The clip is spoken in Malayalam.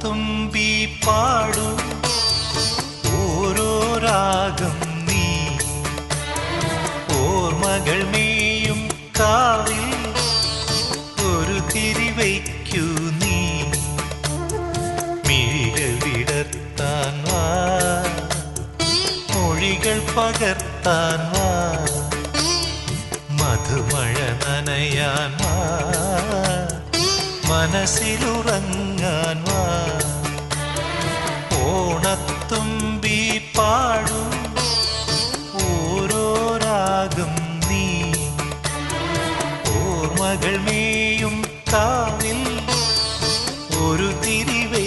ഓണത്തുമ്പി പാടൂ ഓരോ രാഗം നീ ഓർമ്മകൾ മേയും കാവിൽ ഒരു തിരിവയ്ക്കൂ നീ മിഴികൾ വിടർത്താൻ വാ മൊഴികൾ പകർത്താൻ വാ മധുമഴ നനയാൻ വാ മനസ്സിലുറങ്ങാൻ വാ ഓണത്തുമ്പി പാടൂ ഓരോ രാഗം നീ ഓർമ്മകൾ മേയും കാവിൽ ഒരു തിരിവേ